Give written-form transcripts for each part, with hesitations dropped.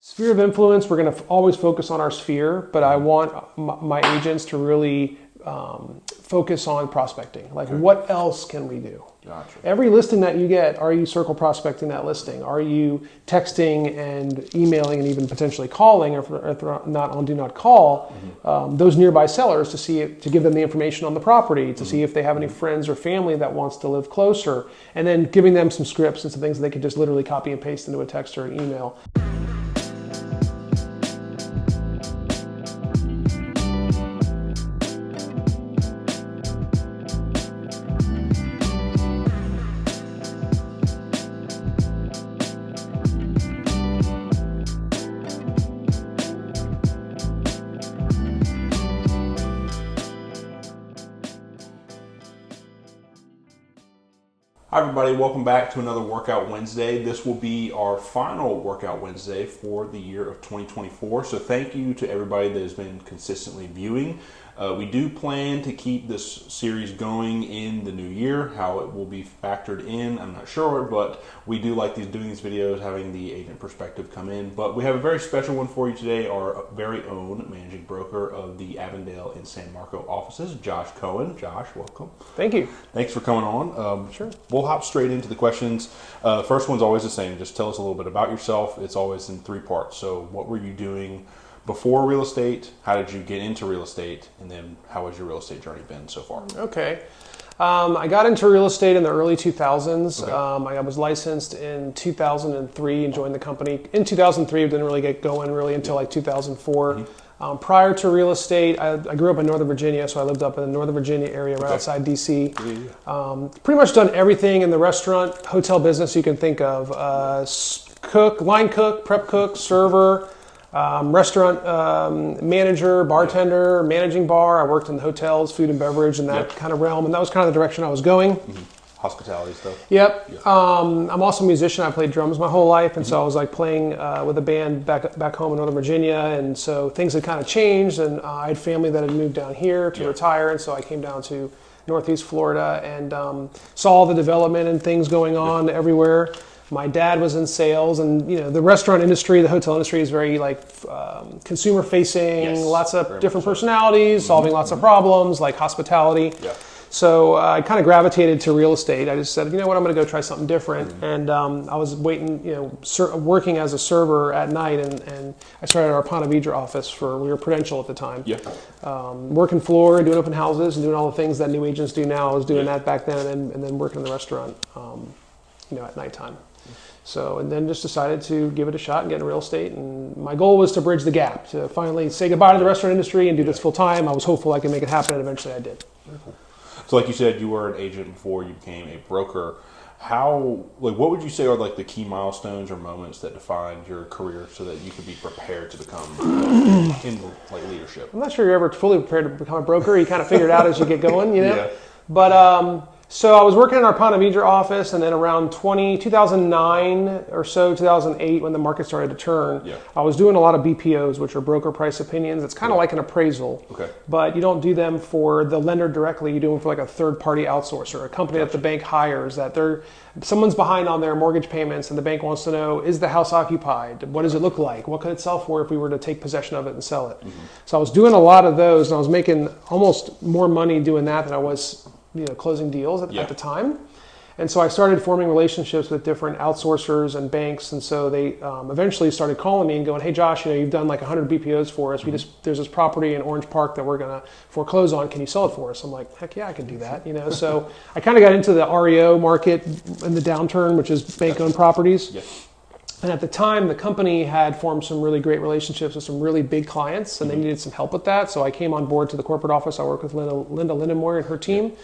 Sphere of influence, we're going to always focus on our sphere, but I want my agents to really focus on prospecting. Like, what else can we do? Gotcha. Every listing that you get, are you circle prospecting that listing? Are you texting and emailing and even potentially calling, or if they're not on do not call, those nearby sellers to give them the information on the property, to see if they have any friends or family that wants to live closer, and then giving them some scripts and some things that they could just literally copy and paste into a text or an email. Hi everybody, welcome back to another Workout Wednesday. This will be our final Workout Wednesday for the year of 2024. So thank you to everybody that has been consistently viewing. We do plan to keep this series going in the new year. How it will be factored in, I'm not sure, but we do like doing these videos, having the agent perspective come in. But we have a very special one for you today, our very own managing broker of the Avondale and San Marco offices, Josh Cohen. Josh, welcome. Thank you. Thanks for coming on. Sure. We'll hop straight into the questions. First one's always the same. Just tell us a little bit about yourself. It's always in three parts. So what were you doing before real estate? How did you get into real estate? And then how has your real estate journey been so far? Okay. I got into real estate in the early 2000s. Okay. I was licensed in 2003 and joined the company. In 2003, it didn't really get going really until like 2004. Prior to real estate, I grew up in Northern Virginia, so I lived up in the Northern Virginia area right outside DC. Pretty much done everything in the restaurant, hotel business you can think of. Cook, line cook, prep cook, server, restaurant manager, bartender, managing bar. I worked in hotels, food and beverage, and that kind of realm, and that was kind of the direction I was going. Hospitality stuff. Yep. I'm also a musician. I played drums my whole life, and so I was like playing with a band back home in Northern Virginia, and so things had kind of changed, and I had family that had moved down here to retire, and so I came down to Northeast Florida and saw all the development and things going on everywhere. My dad was in sales, and the restaurant industry, the hotel industry is very like consumer facing, lots of different personalities, solving lots of problems, like hospitality. So I kind of gravitated to real estate. I just said, you know what, I'm going to go try something different. And I was waiting, working as a server at night, and I started at our Ponte Vedra office we were Prudential at the time. Working floor, doing open houses, and doing all the things that new agents do now. I was doing that back then, and then working in the restaurant, at nighttime. So, and then just decided to give it a shot and get into real estate. And my goal was to bridge the gap, to finally say goodbye to the restaurant industry and do this full time. I was hopeful I could make it happen, and eventually I did. So like you said, you were an agent before you became a broker. What would you say are like the key milestones or moments that defined your career so that you could be prepared to become in like leadership? I'm not sure you're ever fully prepared to become a broker. You kind of figure it out as you get going, But so I was working in our Ponte Vedra office, and then around 2009 or so, 2008, when the market started to turn, I was doing a lot of BPOs, which are broker price opinions. It's kind of like an appraisal, but you don't do them for the lender directly. You do them for like a third-party outsourcer, a company that the bank hires, that someone's behind on their mortgage payments, and the bank wants to know, is the house occupied? What does it look like? What could it sell for if we were to take possession of it and sell it? So I was doing a lot of those, and I was making almost more money doing that than I was closing deals at the time. And so I started forming relationships with different outsourcers and banks, and so they eventually started calling me and going, hey Josh, you've done like 100 BPOs for us. There's this property in Orange Park that we're going to foreclose on. Can you sell it for us? I'm like, heck yeah, I can do that. So I kind of got into the REO market in the downturn, which is bank-owned properties. And at the time, the company had formed some really great relationships with some really big clients, and they needed some help with that. So I came on board to the corporate office. I worked with Linda Lindenmoyer and her team.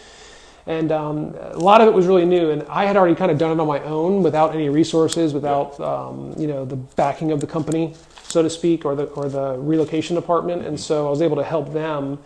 And a lot of it was really new, and I had already kind of done it on my own without any resources, without the backing of the company, so to speak, or the relocation department. And so I was able to help them.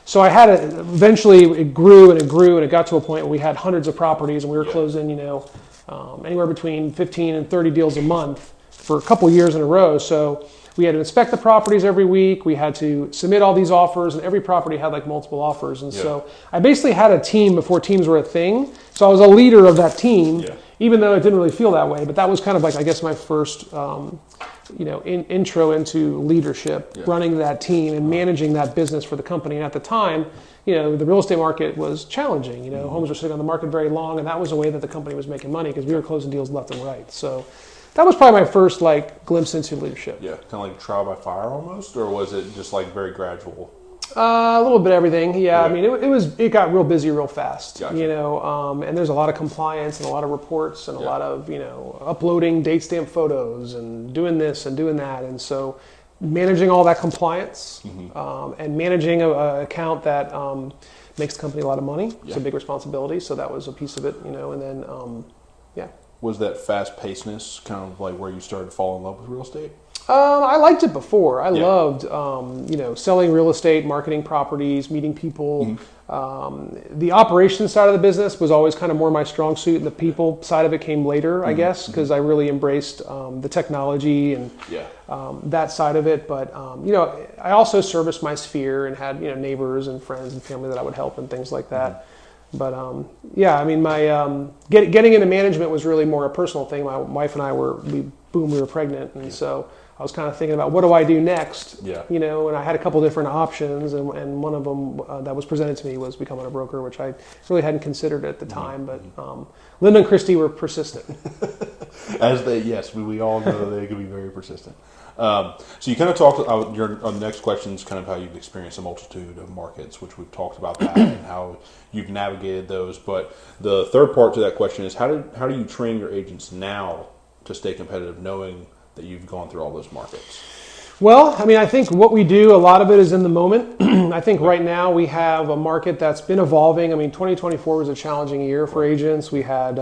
So I had eventually it grew, and it got to a point where we had hundreds of properties, and we were closing anywhere between 15 and 30 deals a month for a couple years in a row. So we had to inspect the properties every week. We had to submit all these offers, and every property had like multiple offers. And so I basically had a team before teams were a thing. So I was a leader of that team, even though it didn't really feel that way. But that was kind of like, I guess, my first intro into leadership, running that team and managing that business for the company. And at the time, the real estate market was challenging. Homes were sitting on the market very long, and that was a way that the company was making money because we were closing deals left and right. So that was probably my first glimpse into leadership. Yeah, kind of like trial by fire almost, or was it just very gradual? A little bit of everything. Yeah, I mean, it got real busy real fast. Gotcha. And there's a lot of compliance and a lot of reports and a lot of uploading date stamp photos and doing this and doing that, and so managing all that compliance and managing an account that makes the company a lot of money. It's a big responsibility, so that was a piece of it. And then Was that fast-pacedness kind of where you started to fall in love with real estate? I liked it before. I loved, selling real estate, marketing properties, meeting people. The operations side of the business was always kind of more my strong suit, and the people side of it came later, I guess, because I really embraced the technology and that side of it. But, I also serviced my sphere and had, neighbors and friends and family that I would help and things like that. But I mean, my getting into management was really more a personal thing. My wife and I we were pregnant, and so I was kind of thinking about what do I do next. And I had a couple different options, and one of them that was presented to me was becoming a broker, which I really hadn't considered at the time. But Linda and Christy were persistent. As we all know they can be very persistent. So you kind of talked about your next question is kind of how you've experienced a multitude of markets, which we've talked about that and how you've navigated those. But the third part to that question is how do you train your agents now to stay competitive, knowing that you've gone through all those markets? Well, I mean, I think what we do, a lot of it is in the moment. I think right now we have a market that's been evolving. I mean, 2024 was a challenging year for agents. We had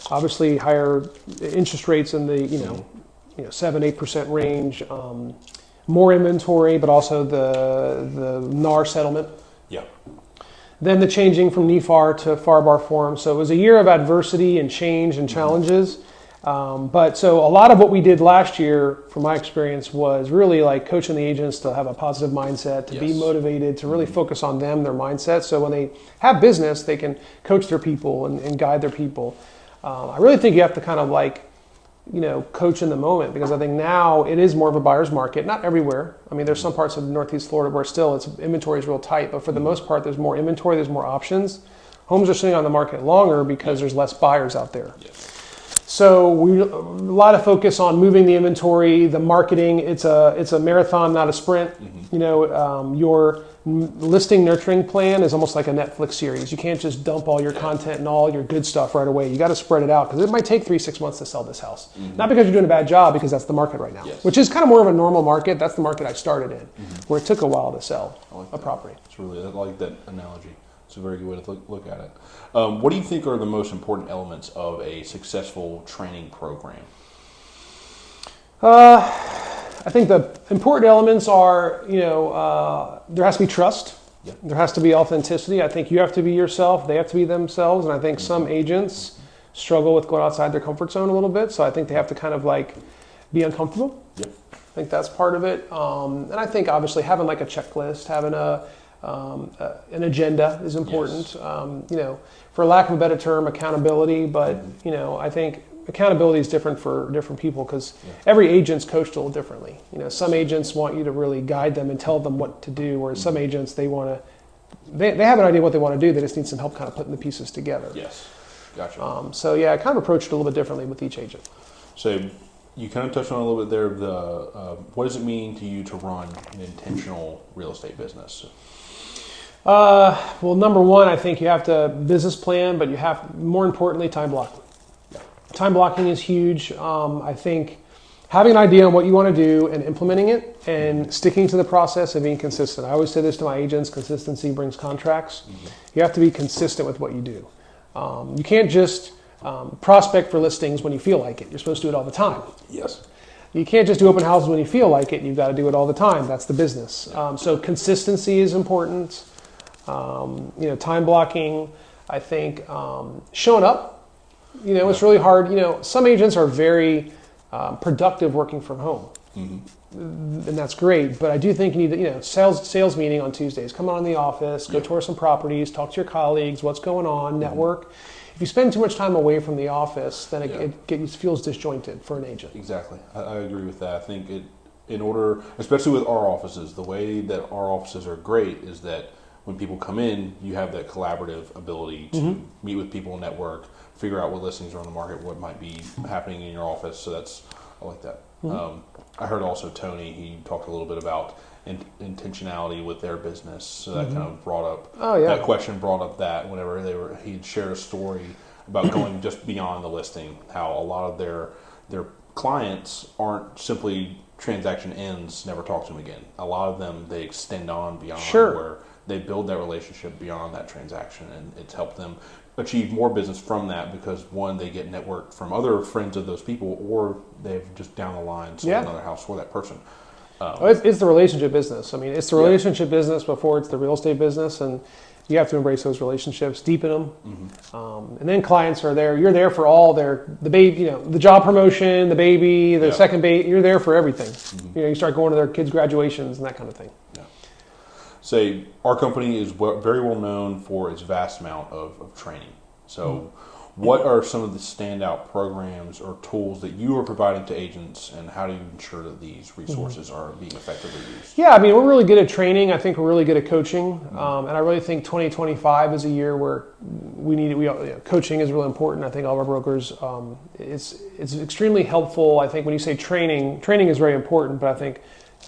obviously higher interest rates in the 7-8% range, more inventory, but also the NAR settlement. Yeah. Then the changing from NEFAR to FAR-BAR form. So it was a year of adversity and change and challenges. But so a lot of what we did last year, from my experience, was really coaching the agents to have a positive mindset, to be motivated, to really focus on them, their mindset. So when they have business, they can coach their people and guide their people. I really think you have to kind of coach in the moment, because I think now it is more of a buyer's market. Not everywhere. I mean, there's some parts of Northeast Florida where still inventory is real tight, but for the most part, there's more inventory, there's more options. Homes are sitting on the market longer because there's less buyers out there. So a lot of focus on moving the inventory, the marketing. It's a marathon, not a sprint. Your listing nurturing plan is almost like a Netflix series. You can't just dump all your content and all your good stuff right away. You got to spread it out, because it might take 3-6 months to sell this house. Not because you're doing a bad job, because that's the market right now, which is kind of more of a normal market. That's the market I started in, where it took a while to sell a property. It's really, I like that analogy. It's a very good way to look at it. What do you think are the most important elements of a successful training program? I think the important elements are, there has to be trust. There has to be authenticity. I think you have to be yourself. They have to be themselves. And I think some agents struggle with going outside their comfort zone a little bit. So I think they have to kind of be uncomfortable. I think that's part of it. And I think obviously having a checklist, having an agenda is important. For lack of a better term, accountability. But I think accountability is different for different people, because every agent's coached a little differently. Some agents want you to really guide them and tell them what to do, whereas some agents they have an idea what they want to do. They just need some help kind of putting the pieces together. Yes, gotcha. I kind of approach it a little bit differently with each agent. So you kind of touched on a little bit there. What does it mean to you to run an intentional real estate business? Well, number one, I think you have to business plan, but you have, more importantly, time blocking. Time blocking is huge. I think having an idea on what you want to do and implementing it and sticking to the process and being consistent. I always say this to my agents: consistency brings contracts. You have to be consistent with what you do. You can't just prospect for listings when you feel like it. You're supposed to do it all the time. Yes. You can't just do open houses when you feel like it. You've got to do it all the time. That's the business. So consistency is important. Time blocking. I think showing up. It's really hard. Some agents are very productive working from home, and that's great. But I do think you need to, sales meeting on Tuesdays. Come on in the office, go tour some properties, talk to your colleagues, what's going on, network. if you spend too much time away from the office, then it feels disjointed for an agent. Exactly. I agree with that. I think in order, especially with our offices, the way that our offices are great is that when people come in, you have that collaborative ability to meet with people, network, figure out what listings are on the market, what might be happening in your office. So I like that. I heard also Tony, he talked a little bit about intentionality with their business. So that kind of brought up, that question brought up that whenever he'd shared a story about going just beyond the listing, how a lot of their clients aren't simply transaction ends, never talk to them again. A lot of them, they extend on beyond where they build that relationship beyond that transaction, and it's helped them achieve more business from that because, one, they get networked from other friends of those people, or they've just down the line sold another house for that person. It's the relationship business. I mean, it's the relationship business before it's the real estate business, and you have to embrace those relationships, deepen them, and then clients are there. You're there for all the baby, the job promotion, the baby, the second baby. You're there for everything. You start going to their kids' graduations and that kind of thing. Yeah. Say our company is very well known for its vast amount of training. So, what are some of the standout programs or tools that you are providing to agents, and how do you ensure that these resources are being effectively used? Yeah, I mean, we're really good at training. I think we're really good at coaching, and I really think 2025 is a year where coaching is really important. I think all of our brokers, it's extremely helpful. I think when you say training is very important, but I think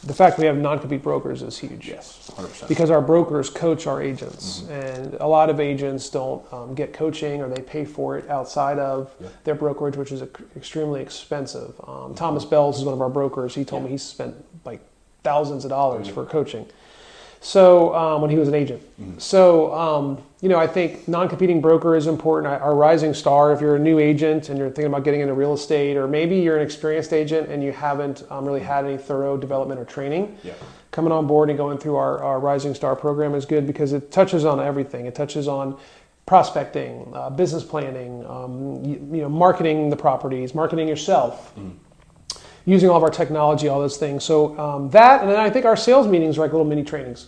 the fact we have non-compete brokers is huge. Yes, 100%. Because our brokers coach our agents, and a lot of agents don't get coaching, or they pay for it outside of their brokerage, which is extremely expensive. Thomas Bells is one of our brokers. He told me he spent like thousands of dollars for coaching. So when he was an agent. So, I think non-competing broker is important. Our rising star, if you're a new agent and you're thinking about getting into real estate, or maybe you're an experienced agent and you haven't really had any thorough development or training, coming on board and going through our rising star program is good because it touches on everything. It touches on prospecting, business planning, marketing the properties, marketing yourself. Using all of our technology, all those things. So that, and then I think our sales meetings are like little mini trainings.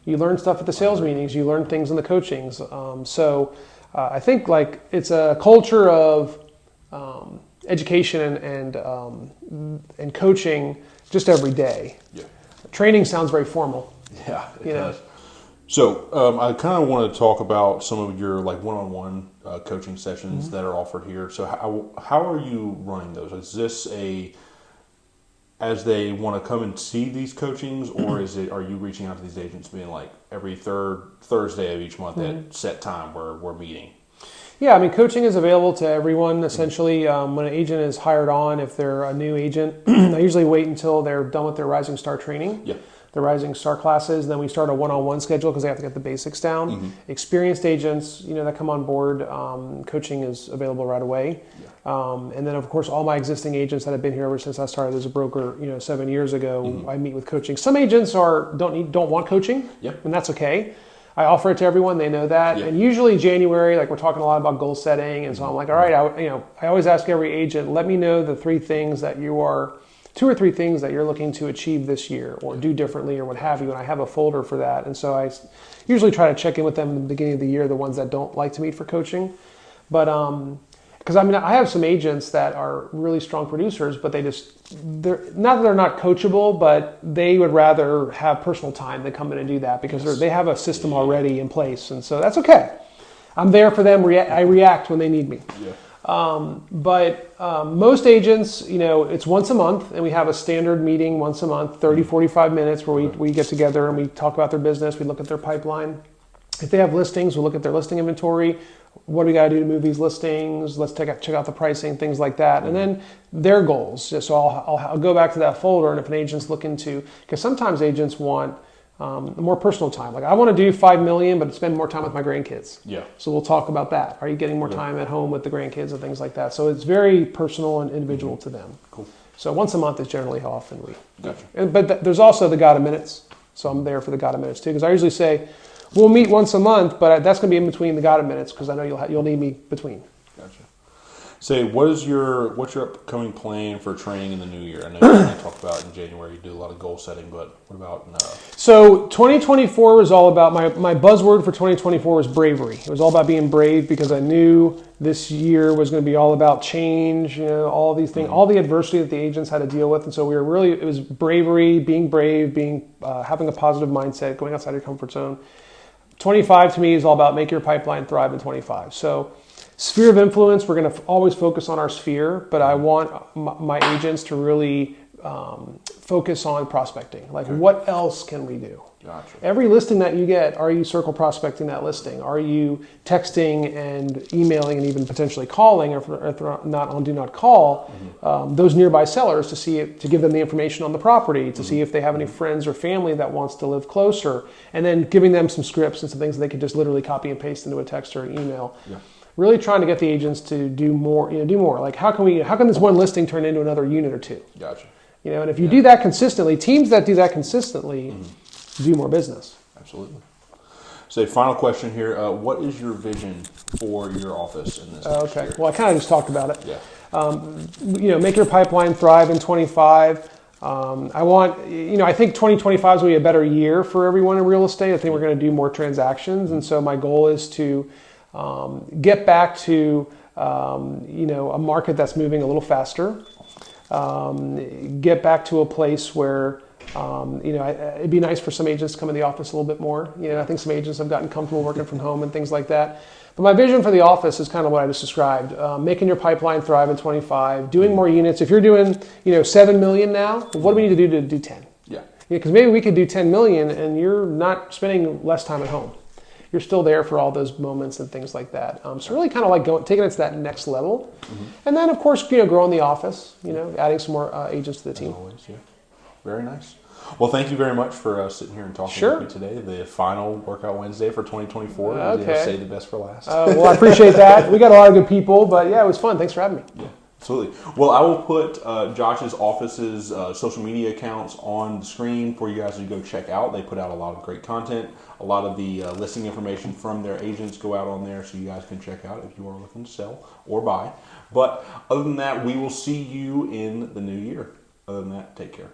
You learn stuff at the sales meetings. You learn things in the coachings. So I think like it's a culture of education and coaching just every day. Training sounds very formal. Yeah, it does. So I kind of want to talk about some of your like one-on-one coaching sessions that are offered here. So how are you running those? Is this as they want to come and see these coachings, or are you reaching out to these agents being like every third Thursday of each month at set time where we're meeting? Yeah, I mean, coaching is available to everyone essentially. When an agent is hired on, if they're a new agent, I usually wait until they're done with their Rising Star training. The Rising Star classes, then we start a one-on-one schedule because they have to get the basics down. Experienced agents, that come on board, coaching is available right away. And then, of course, all my existing agents that have been here ever since I started as a broker, 7 years ago, I meet with coaching. Some agents don't want coaching, and that's okay. I offer it to everyone; they know that. And usually January, like we're talking a lot about goal setting, and so I'm like, all right, I always ask every agent, let me know the 2 or 3 things that you're looking to achieve this year or do differently or what have you, and I have a folder for that. And so I usually try to check in with them in the beginning of the year, the ones that don't like to meet for coaching. But because I have some agents that are really strong producers, but they're not that they're not coachable, but they would rather have personal time than come in and do that because they have a system already in place. And so that's okay. I'm there for them. I react when they need me. But most agents, it's once a month, and we have a standard meeting once a month, 30, 45 minutes where we get together and we talk about their business. We look at their pipeline. If they have listings, we'll look at their listing inventory. What do we got to do to move these listings? Let's check out the pricing, things like that. And then their goals. So I'll go back to that folder, and if an agent's looking to, because sometimes agents want more personal time. Like I want to do $5 million, but spend more time with my grandkids. So we'll talk about that. Are you getting more time at home with the grandkids and things like that? So it's very personal and individual to them. Cool. So once a month is generally how often we. Gotcha. But there's also the God of Minutes. So I'm there for the God of Minutes too, because I usually say we'll meet once a month, but that's going to be in between the God of Minutes because I know you'll need me between. Gotcha. Say, what's your upcoming plan for training in the new year? I know you're going to talk about in January. You do a lot of goal setting, but what about? So 2024 was all about my buzzword for 2024 was bravery. It was all about being brave because I knew this year was going to be all about change. All these things, all the adversity that the agents had to deal with, and so it was bravery, being brave, having a positive mindset, going outside your comfort zone. 25 to me is all about make your pipeline thrive in 25. So. Sphere of influence, we're going to always focus on our sphere, but I want my agents to really focus on prospecting. Like, what else can we do? Gotcha. Every listing that you get, are you circle prospecting that listing? Are you texting and emailing and even potentially calling, or if they're not on do not call, those nearby sellers to give them the information on the property, to see if they have any friends or family that wants to live closer, and then giving them some scripts and some things that they could just literally copy and paste into a text or an email. Yeah. Really trying to get the agents to do more. Like, how can this one listing turn into another unit or two? Gotcha. And if you do that consistently, teams that do that consistently do more business. Absolutely. So, final question here: what is your vision for your office in this? Okay. Well, I kind of just talked about it. Yeah. Make your pipeline thrive in 25. I think 2025 is going to be a better year for everyone in real estate. I think we're going to do more transactions, and so my goal is to get back to a market that's moving a little faster. Get back to a place where it'd be nice for some agents to come in the office a little bit more. I think some agents have gotten comfortable working from home and things like that. But my vision for the office is kind of what I just described: making your pipeline thrive in 25, doing more units. If you're doing 7 million now, what do we need to do to do 10? Yeah. Because maybe we could do 10 million, and you're not spending less time at home. You're still there for all those moments and things like that. So really kind of like taking it to that next level. And then, of course, growing the office, adding some more agents to the team. As always, yeah. Very nice. Well, thank you very much for sitting here and talking with me today. The final Workout Wednesday for 2024. Okay. Save the best for last. Well, I appreciate that. We got a lot of good people, but yeah, it was fun. Thanks for having me. Yeah. Absolutely. Well, I will put Josh's office's social media accounts on the screen for you guys to go check out. They put out a lot of great content. A lot of the listing information from their agents go out on there, so you guys can check out if you are looking to sell or buy. But other than that, we will see you in the new year. Other than that, take care.